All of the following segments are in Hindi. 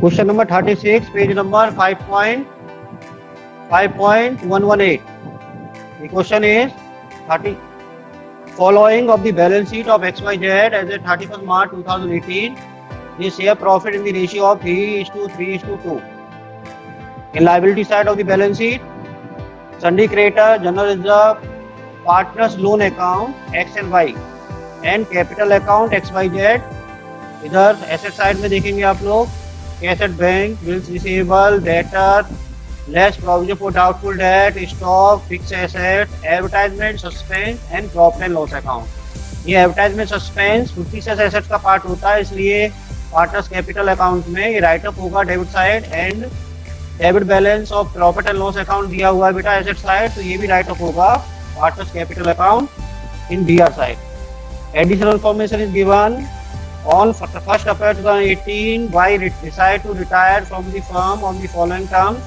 Question number 36, page number 5.118. The question is 30. Following of the balance sheet of XYZ as at 31st March 2018, they share profit in the ratio of 3:3:2. In liability side of the balance sheet, Sundry Creditor, General Reserve, Partners Loan Account X and Y and Capital Account XYZ. इधर एसेट साइड में देखेंगे आप लोग asset bank, bills receivable, debtor, less provision for doubtful date, stock, fix asset, advertisement, suspense and profit and loss account. ये एडवर्टाइजमेंट सस्पेंस फिक्स एसेट्स का पार्ट होता है, इसलिए पार्टनर्स कैपिटल अकाउंट में ये राइट ऑफ होगा debit side, and debit balance of profit and loss account दिया हुआ है बेटा एसेट साइड, तो ये भी राइट ऑफ होगा partners capital account in DR side. Additional information is given on 1st April 2018, Y decide to retire from the firm on the following terms.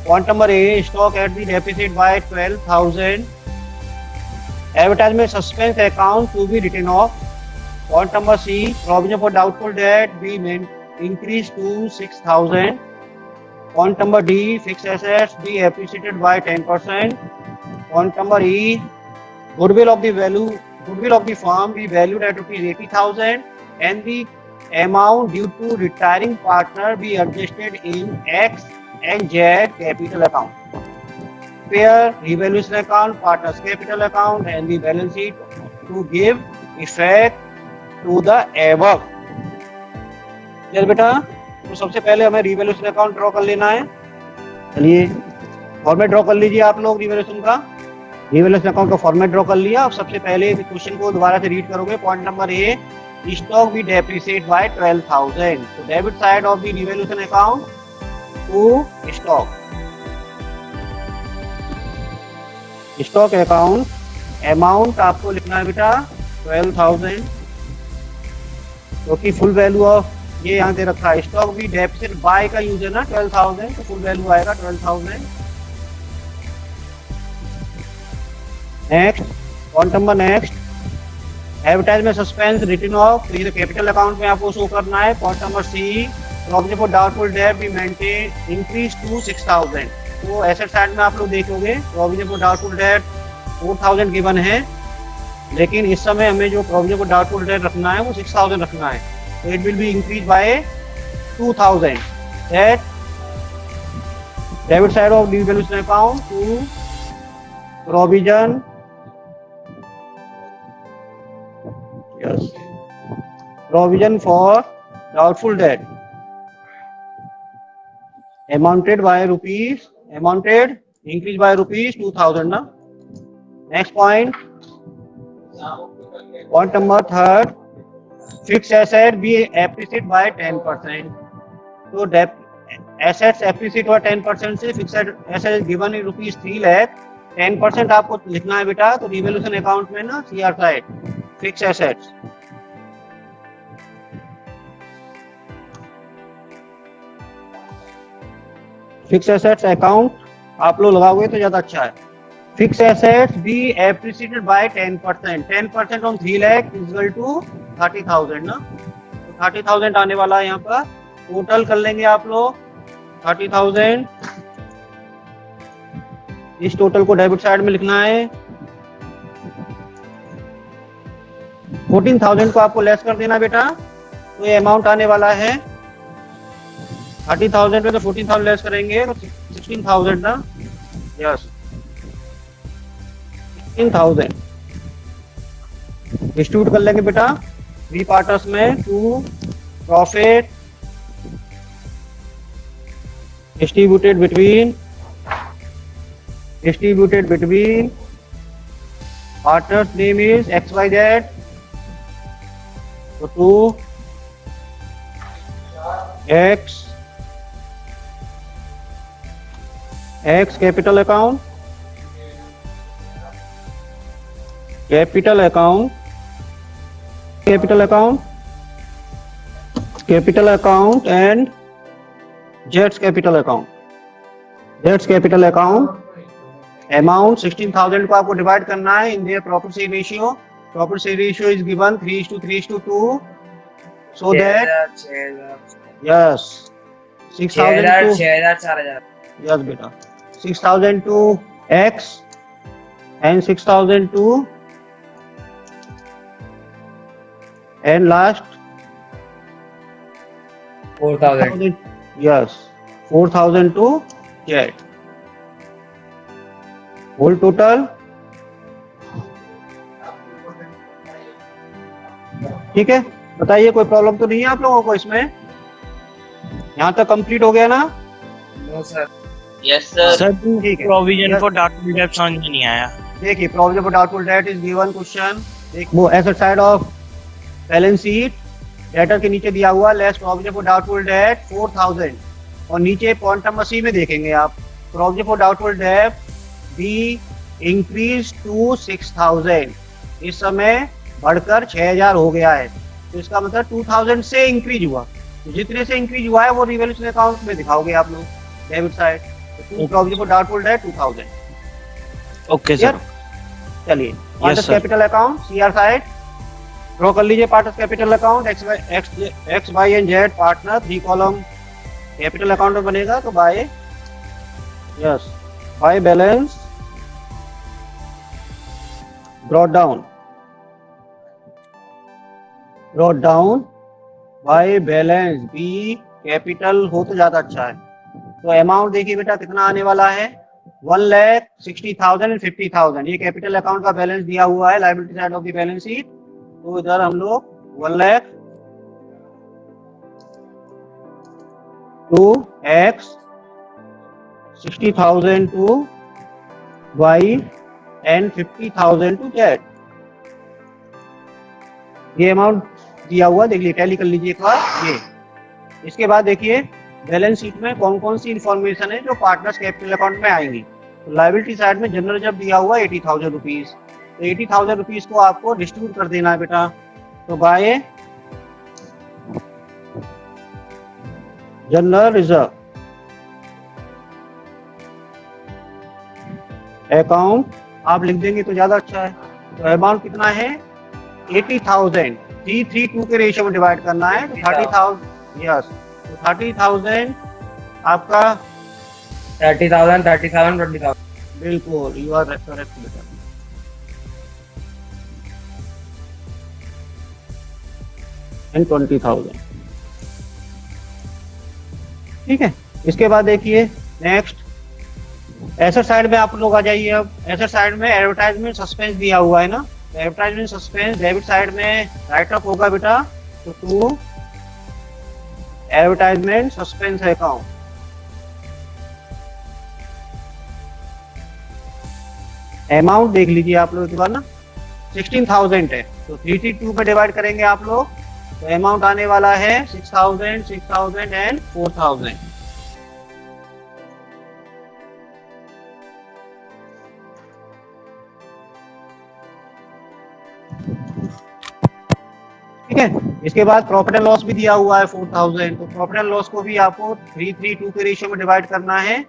Point number A, stock at the deficit by 12,000. Advertisement suspense account to be written off. Point number C, provision for doubtful debt be increased to 6,000. Point number D, fixed assets be appreciated by 10%. Point number E, goodwill of the firm be valued at rupees 80,000. And the amount due to retiring partner be adjusted in X and Z capital account. Prepare revaluation account, partners capital account and the balance sheet to give effect to the above. चल बेटा, तो सबसे पहले हमें रिवैल्यूएशन अकाउंट ड्रॉ कर लेना है। चलिए फॉर्मेट ड्रॉ कर लीजिए आप लोग रिवैल्यूएशन का। रिवैल्यूएशन अकाउंट का फॉर्मेट ड्रॉ कर लिया। अब सबसे पहले क्वेश्चन को दोबारा से रीड करोगे। Point number A, stock we depreciate by 12,000. So debit side of the revaluation account to stock. Stock account amount आपको लिखना है बेटा 12,000, क्योंकि फुल वैल्यू ऑफ ये यहाँ दे रखा है। स्टॉक भी डेफिसिट बाय का यूज है ना 12,000, तो फुल वैल्यू आएगा 12,000। Next point number next, advertisement suspense written off, तो ये कैपिटल अकाउंट में आपको शो करना है। Point number C, provision for doubtful debt be maintain increase to 6,000। तो एसेट साइड में आप लोग देखोगे provision for doubtful debt 4,000 given है, लेकिन इस समय हमें जो प्रोविजन फॉर डाउटफुल डेट रखना है वो 6,000 रखना है, तो it will be increase by 2,000। That debit side of revaluation account to provision provision for doubtful debt amounted increased by rupees 2,000 ना। next point number third, fixed asset be appreciated by 10%. तो assets appreciate हुआ 10% से, fixed asset given in rupees 3 lakh, 10% आपको लिखना है बेटा। तो रिवैल्यूएशन अकाउंट में ना CR side fix assets, fix assets account आप लोग लगाओगे तो ज्यादा अच्छा है। Fix assets be appreciated by 10%, 10% on 3 lakh equal to 30,000 ना। तो 30,000 आने वाला है यहाँ पर। टोटल कर लेंगे आप लोग 30,000। इस टोटल को डेबिट साइड में लिखना है। 14,000 को आपको लेस कर देना बेटा, तो ये अमाउंट आने वाला है 30,000 पे, तो 14,000 लेस करेंगे तो 16,000 ना। यस 16,000 डिस्ट्रीब्यूट कर लेंगे बेटा 3 पार्टर्स में। To profit distributed between partners name is XYZ, so to X capital account and Z's capital account amount 16,000 को आपको डिवाइड करना है in their profit share ratio. Profit share ratio is given 3:3:2, so that yes 6000 6000 to 6000 4000 yes बेटा 6000 to X and 6000 to and last 4000 yes 4000 to Z. Whole total ठीक है। बताइए कोई प्रॉब्लम तो नहीं है आप लोगों को इसमें? यहाँ तक कंप्लीट हो गया ना? No sir. Yes sir. Sir ठीक है। प्रोविजन फॉर डाउटफुल डेट समझ में नहीं आया। देखिए provision for doubtful debt is given question, वो asset side of balance sheet debtor के नीचे दिया हुआ less provision for doubtful debt 4000 और नीचे पॉइंट नंबर सी में देखेंगे आप provision for doubtful debt be increase to 6000, इस समय बढ़कर 6000 हो गया है। तो इसका मतलब 2000 से इंक्रीज हुआ, तो जितने से इंक्रीज हुआ है वो रिवैल्यूएशन अकाउंट में दिखाओगे आप लोग डेबिट साइड। तो provision for doubtful debt 2000। Okay sir. चलिए partners capital account CR side draw कर लीजिए। Partners capital account X Y and Z partner 3 column capital account में बनेगा। तो by yes by balance brought down by balance B capital हो तो ज्यादा अच्छा है। तो अमाउंट देखिए बेटा कितना आने वाला है 1,60,000 एंड 50,000। ये कैपिटल अकाउंट का बैलेंस दिया हुआ है liability side of the balance sheet. तो इधर हम लोग 1 lakh to X 60,000 to Y and 50,000 to Z, ये अमाउंट दिया हुआ देख लीजिए, टैली कर लीजिए एक बार ये। इसके बाद देखिए बैलेंस शीट में कौन कौन सी इंफॉर्मेशन है जो पार्टनर्स कैपिटल अकाउंट में आएंगी। तो लायबिलिटी साइड में जनरल जब दिया हुआ 80,000 रुपीज, तो 80,000 रुपीज को आपको डिस्ट्रीब्यूट कर देना है बेटा। तो बाय जनरल रिजर्व अकाउंट आप लिख देंगे तो ज्यादा अच्छा है। तो अमाउंट कितना है 80,000 332 के रेशियो में डिवाइड करना है। तो 30,000 यस, तो 30,000 आपका 30,000 30,000 20,000। बिल्कुल यू आर करेक्ट बेटा। एंड 20,000 ठीक है। इसके बाद देखिए नेक्स्ट एसेट साइड में आप लोग आ जाइए। अब एसेट साइड में एडवर्टाइजमेंट सस्पेंस दिया हुआ है ना, तो एडवर्टाइजमेंट सस्पेंस डेबिट साइड में राइट अप होगा बेटा। तो to advertisement suspense account amount देख लीजिए आप लोग एक बार ना 16,000 है, तो 332 पे डिवाइड करेंगे आप लोग। तो अमाउंट आने वाला है 6,000 6,000 एंड 4,000। ठीक है। इसके बाद प्रॉफिट एंड लॉस भी दिया हुआ है 4,000। तो प्रॉफिट एंड लॉस को भी आपको 332 के रेशियो में डिवाइड करना है।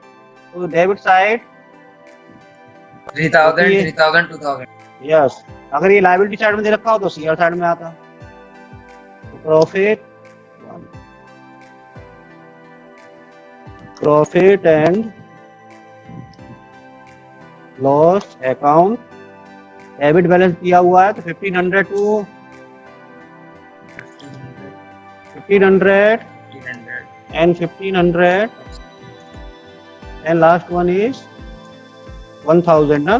तो डेबिट साइड 3,000 3,000 2,000। यस, अगर ये लायबिलिटी साइड में दे रखा हो तो सीआर साइड में आता। तो profit and loss account debit balance दिया हुआ है। तो 1,500 to 1,500 and 1,500 and last one is 1,000 ना,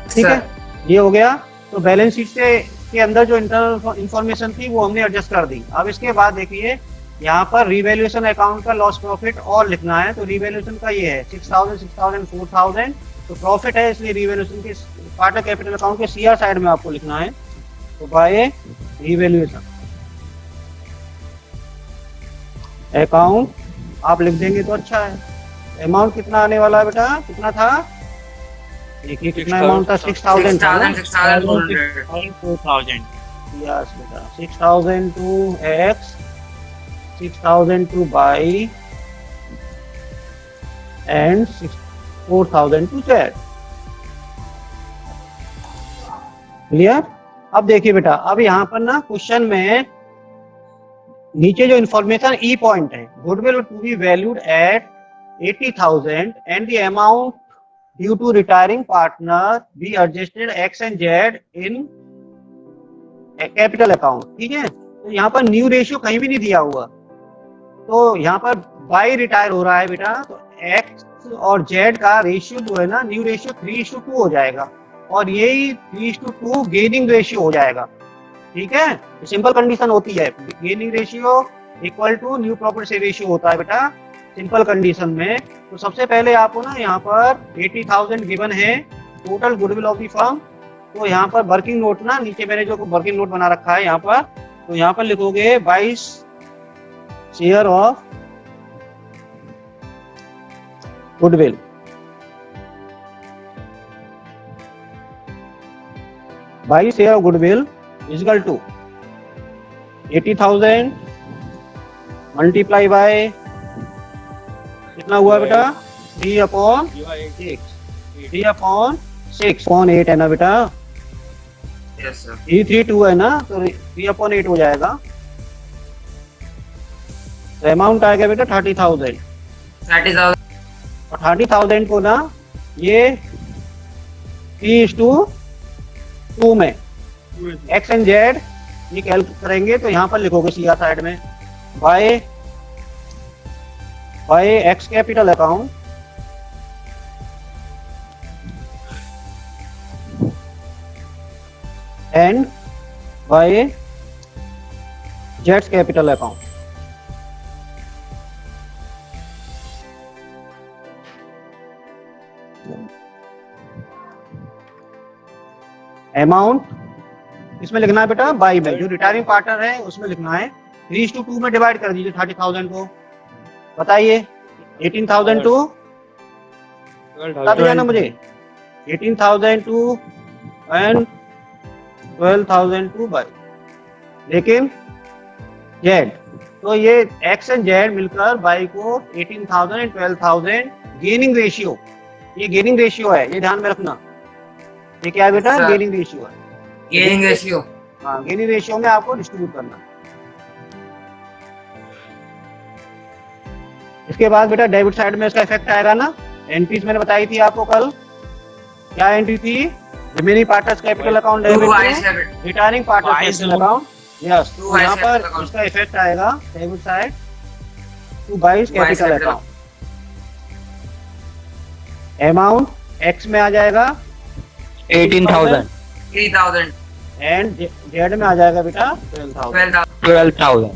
ठीक है। ये हो गया। तो बैलेंस शीट से के अंदर जो इंटरनल इंफॉर्मेशन थी वो हमने एडजस्ट कर दी। अब इसके बाद देखिए यहाँ पर रिवैल्यूएशन अकाउंट का लॉस प्रॉफिट और लिखना है। तो रिवैल्यूएशन का ये है 6,000 6,000 4,000। तो प्रॉफिट है इसलिए रिवैल्यूएशन के पार्टनर कैपिटल अकाउंट के सीआर साइड में आपको लिखना है। तो बाय रिवैल्यूएशन अकाउंट आप लिख देंगे तो अच्छा है। अमाउंट कितना आने वाला है बेटा, कितना था देखिए, कितना अमाउंट था 6,000 था ना? 4,000। यस बेटा 6,000 to X 6,000 to Y and 4,000 to Z. Clear. अब देखिए बेटा, अब यहाँ पर ना क्वेश्चन में नीचे जो इन्फॉर्मेशन ई पॉइंट है, goodwill to be valued at 80,000 and the amount due to retiring partner be adjusted X and Z in capital account. ठीक है, तो यहाँ पर न्यू रेशियो कहीं भी नहीं दिया हुआ, तो यहाँ पर बाई रिटायर हो रहा है बेटा, तो एक्स और जेड का रेशियो जो है ना, न्यू रेशियो 3:2 हो जाएगा, और यही 3:2 गेनिंग रेशियो हो जाएगा। ठीक है, सिंपल कंडीशन होती है, gaining ratio equal to new property ratio होता है बेटा सिंपल कंडीशन में। तो सबसे पहले आपको ना यहाँ पर 80,000 गिवन है total goodwill of the firm, तो यहाँ पर वर्किंग नोट ना, नीचे मैंने जो वर्किंग नोट बना रखा है यहाँ पर, तो यहाँ पर लिखोगे 22 share of goodwill, Y share of goodwill equal to 80,000 multiply by कितना हुआ बेटा 3/6, 3/6/8 है ना बेटा, Yes, sir. 332 है ना, तो 3/8 हो जाएगा। तो अमाउंट आएगा बेटा 30,000, 30,000. और 30,000 को ना ये 3:2 में एक्स एंड जेड ये कैलकुलेट करेंगे, तो यहाँ पर लिखोगे सीधा साइड में by X capital account and by जेड्स कैपिटल अकाउंट। अमाउंट इसमें लिखना है बेटा बाई में, जो रिटायरिंग पार्टनर है उसमें लिखना है 3:2 में डिवाइड कर दीजिए 30,000 को। बताइए 18,000 टू बता दीजिए ना मुझे, 18,000 टू एंड 12,000 टू बाई, लेकिन जेड, तो ये एक्स एंड जेड मिलकर बाई को 18,000 एंड 12,000 गेनिंग रेशियो, ये गेनिंग रेशियो है, ये ध्यान में रखना। ये क्या है बेटा, सर। गेनिंग रेशियो है। Gaining ratio. हाँ, गेनिंग रेशियो में आपको डिस्ट्रीब्यूट करना। इसके बाद बेटा डेबिट साइड में इसका इफेक्ट आएगा ना, एंट्रीज मैंने बताई थी आपको कल, क्या एंट्री थी, remaining partners capital account Two debit wise habit. Retiring partners Wise capital account, yes, Two तो wise यहाँ capital पर account. इसका इफेक्ट आएगा डेबिट साइड टू बाइस Two wise capital capital. Account. Amount x में आ जाएगा 18,000, 3,000. एंड जेड में आ जाएगा बेटा 12,000। 12,000. 12,000.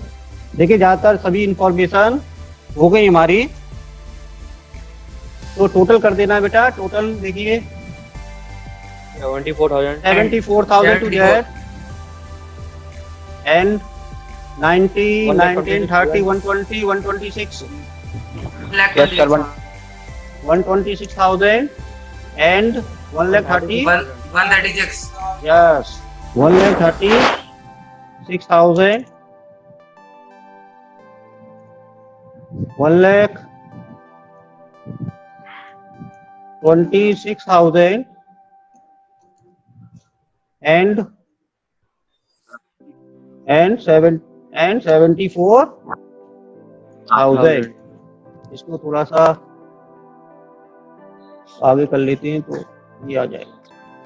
देखिए ज्यादातर सभी इंफॉर्मेशन हो गई हमारी, तो टोटल कर देना बेटा, टोटल देखिए 74,000. 74,000 to 74. Z and 90, 19, 30, 120, 126, 126,000 and 1,30,000, 136. yes, 1,36,000, 1,26,000 and 74,000। इसको थोड़ा सा आगे कर लेते हैं तो ये आ जाएगा।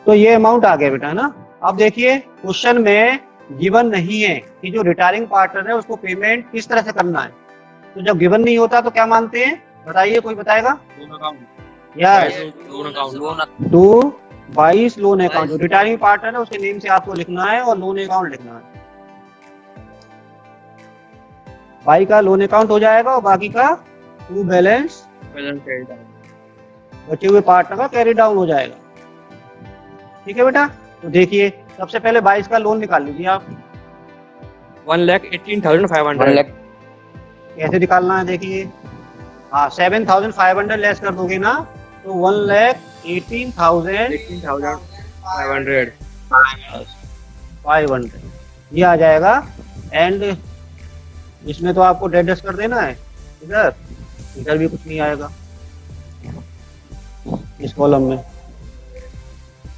तो ये अमाउंट आ गया बेटा, है ना। अब देखिए क्वेश्चन में गिवन नहीं है कि जो रिटायरिंग पार्टनर है उसको पेमेंट किस तरह से करना है। तो जब गिवन नहीं होता तो क्या मानते हैं, बताइए, कोई बताएगा? यस, टू 22 लोन अकाउंट, जो रिटायरिंग पार्टनर है उसके नेम से आपको लिखना है और लोन अकाउंट लिखना है। बाई का लोन अकाउंट हो जाएगा और बाकी का टू बैलेंस बचे हुए पार्टनर का कैरी डाउन हो जाएगा। ठीक है बेटा, तो देखिए सबसे पहले 22 का लोन निकाल लीजिए आप। 1,18,500. कैसे निकालना है देखिए, हाँ 7,500 लेस कर दोगे ना तो 1,18,500 18,500. ये आ जाएगा। एंड इसमें तो आपको डेडस कर देना है, इधर इधर भी कुछ नहीं आएगा इस कॉलम में।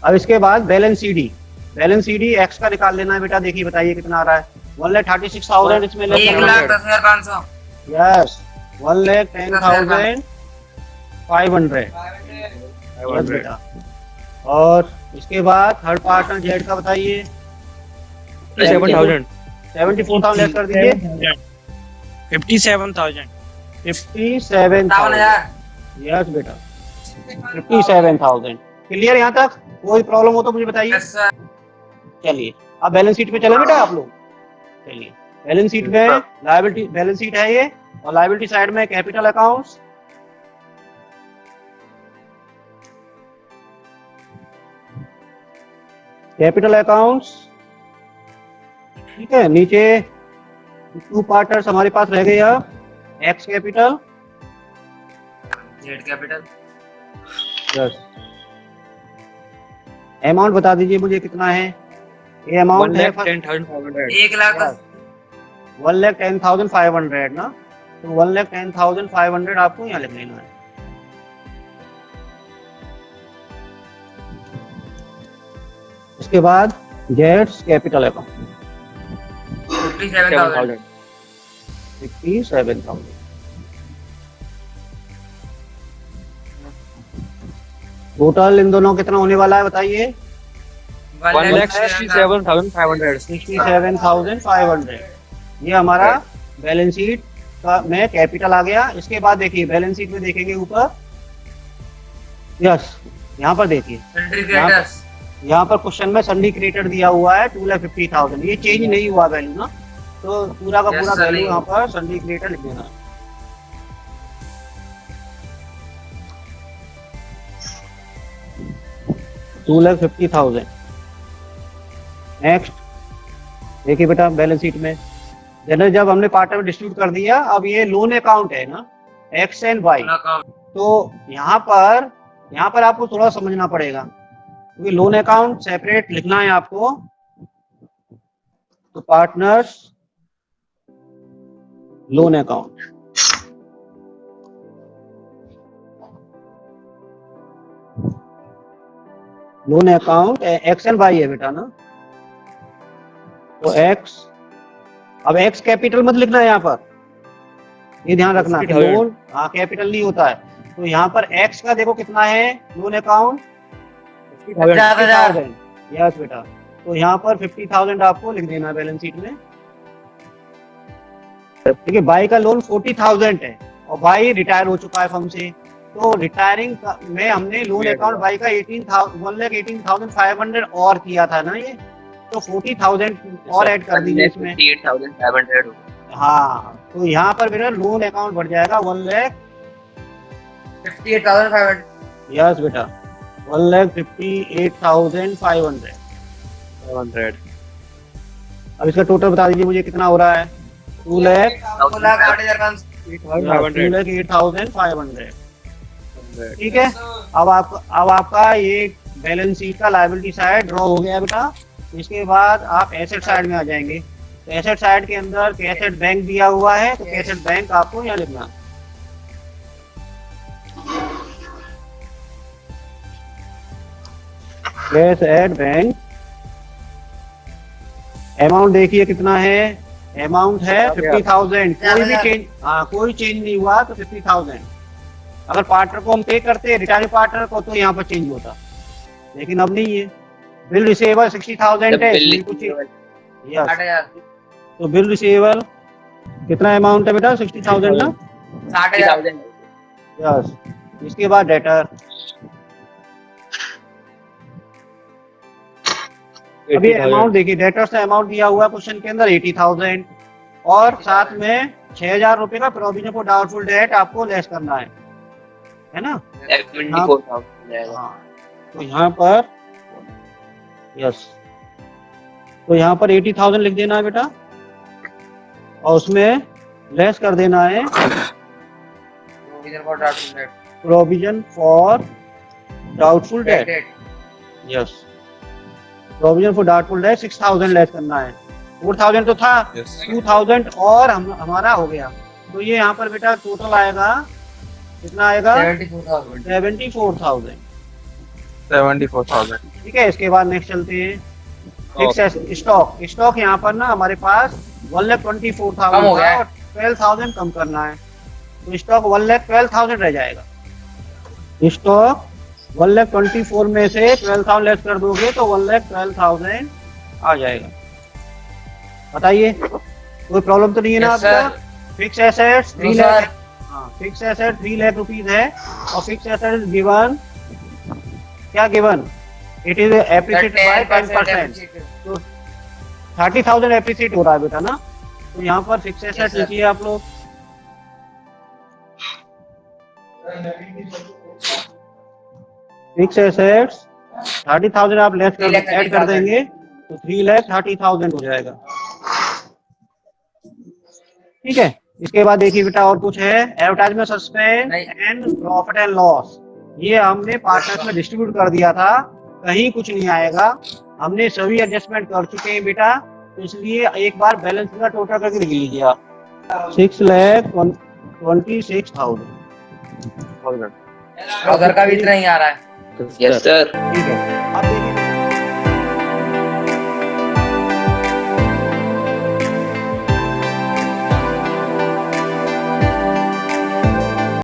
अब इसके बाद balance CD, balance CD x का निकाल लेना है बेटा। देखिए बताइए कितना आ रहा है, 1,36,000 इसमें लेस एक लाख 10,500। यस 1,10,500 यस बेटा। और इसके बाद थर्ड पार्टनर जेड का बताइए। 7,000 74,000 लेस कर दीजिए। 57,000 57,000 यस बेटा 57,000। क्लियर यहाँ तक? कोई प्रॉब्लम हो तो मुझे बताइए। Yes sir. चलिए अब बैलेंस शीट पे चले बेटा आप लोग। चलिए बैलेंस शीट में लायबिलिटी बैलेंस शीट है ये, और लायबिलिटी साइड में कैपिटल अकाउंट्स, कैपिटल अकाउंट्स ठीक है। नीचे टू पार्टर्स हमारे पास रह गए अब, x capital Z capital. Yes. Amount बता दीजिए मुझे कितना है। ये अमाउंट है 1,10,500 एक लाख 1,10,500 ना, तो 1,10,500 आपको यहाँ लिख लेना है। इसके बाद जेड्स कैपिटल अकाउंट 57,000। 57,000। टोटल इन दोनों कितना होने वाला है बताइए। 1,67,500 67,500 ये हमारा बैलेंस शीट का में कैपिटल आ गया। इसके बाद देखिए बैलेंस शीट में देखेंगे ऊपर, यस यहाँ पर देखिए, सन्ड्री क्रेडिटर्स। यहाँ पर क्वेश्चन में सन्डी क्रेडिटर दिया हुआ है 2,50,000। ये चेंज नहीं हुआ वैल्यू ना, तो पूरा का Yes, पूरा sir, वैल्यू नहीं। यहाँ पर सन्डी क्रेडिटर लिख देना है। $2,50,000। नेक्स्ट देखिए बेटा बैलेंस शीट में जनरल जब हमने पार्ट में डिस्ट्रीब्यूट कर दिया, अब ये लोन अकाउंट है ना एक्स एंड वाई, तो यहाँ पर आपको थोड़ा समझना पड़ेगा क्योंकि लोन अकाउंट सेपरेट लिखना है आपको। तो partners loan account, loan account X and Y है बेटा ना, तो एक्स, अब एक्स कैपिटल मत लिखना है यहाँ पर, ये ध्यान रखना कि लोन हाँ कैपिटल नहीं होता है। तो यहाँ पर एक्स का देखो कितना है लोन अकाउंट 50,000। यस बेटा, तो यहाँ पर 50,000 आपको लिख देना है बैलेंस शीट में। देखिए बाई का लोन 40,000 है और बाई रिटायर हो चुका है फर्म से, तो रिटायरिंग में हमने लोन अकाउंट बाई का 1,18,500 और किया था ना ये, तो 40,000 और ऐड कर दीजिए इसमें। 58,500 हाँ तो यहाँ पर मेरा लोन अकाउंट बढ़ जाएगा 58,500। यस बेटा 1,58,500। अब इसका टोटल बता दीजिए मुझे कितना हो रहा है। 2,08,500 ठीक है। अब आपका ये बैलेंस शीट का लायबिलिटी साइड ड्रॉ हो गया बेटा। इसके बाद आप एसेट साइड में आ जाएंगे, तो एसेट साइड के अंदर कैसेट बैंक दिया हुआ है, तो कैसेट बैंक आपको यहाँ लिखना। कैसेट बैंक अमाउंट देखिए कितना है, अमाउंट है 50,000। कोई चेंज नहीं हुआ तो 50,000। अगर पार्टनर को हम पे करते रिटायरिंग पार्टनर को तो यहाँ पर चेंज होता, लेकिन अब नहीं है। बिल रिसीवेबल 60,000 है, कुछ यस, तो बिल रिसीवेबल कितना अमाउंट है बेटा 60,000 ना, 60,000। यस। इसके बाद डेटर, अभी अमाउंट देखिए डेटर से अमाउंट दिया हुआ है क्वेश्चन के अंदर 80,000 और साथ में 6,000 रुपए का प्रोविजन फॉर डाउटफुल डेट आपको लेस करना है ना। 74,000 हाँ तो यहाँ पर यस, तो यहाँ पर 80,000 लिख देना है बेटा और उसमें लेस कर देना है provision for doubtful date. Yes, provision for doubtful date 6,000 less करना है। 4,000 तो था, 2,000 और हमारा हो गया, तो ये यहाँ पर बेटा टोटल आएगा कितना आएगा 74,000। ठीक है। इसके बाद नेक्स्ट चलते हैं फिक्स स्टॉक। स्टॉक यहाँ पर ना हमारे पास 1,24,000 कम हो गया है। और 12,000 कम करना है, तो स्टॉक 1,12,000 रह जाएगा। स्टॉक 1,24,000 में से 12,000 लेस कर दोगे तो 1,12,000 आ जाएगा। बताइए, कोई प्रॉब्लम तो नहीं है ना Yes, आपको? sir. Fix assets 3 No, lakh, sir. हाँ फिक्स एसेट 3 लाख रुपीज है, और फिक्स एसेट गिवन, क्या given? It is appreciated by 10%, तो 30,000 एप्रिशिएट हो रहा है बेटा ना, तो यहाँ पर फिक्स एसेट Yes, sir. लिखिए आप लोग। फिक्स एसेट्स 30,000 आप लेस कर 3,30,000 ऐड कर देंगे तो 3,30,000 हो जाएगा। ठीक है, इसके बाद देखिए बेटा और कुछ है, एडवर्टाइजमेंट सस्पेंस नहीं। एंड प्रॉफिट एंड लॉस, ये हमने पार्टनर्स में डिस्ट्रीब्यूट कर दिया था, कहीं कुछ नहीं आएगा, हमने सभी एडजस्टमेंट कर चुके हैं बेटा, तो इसलिए एक बार बैलेंस का टोटल करके लिख लीजिए आप, 6,26,000। थाउजेंड। उधर का भी इतना ही आ रहा है। Yes sir. ठीक है, अब देखिए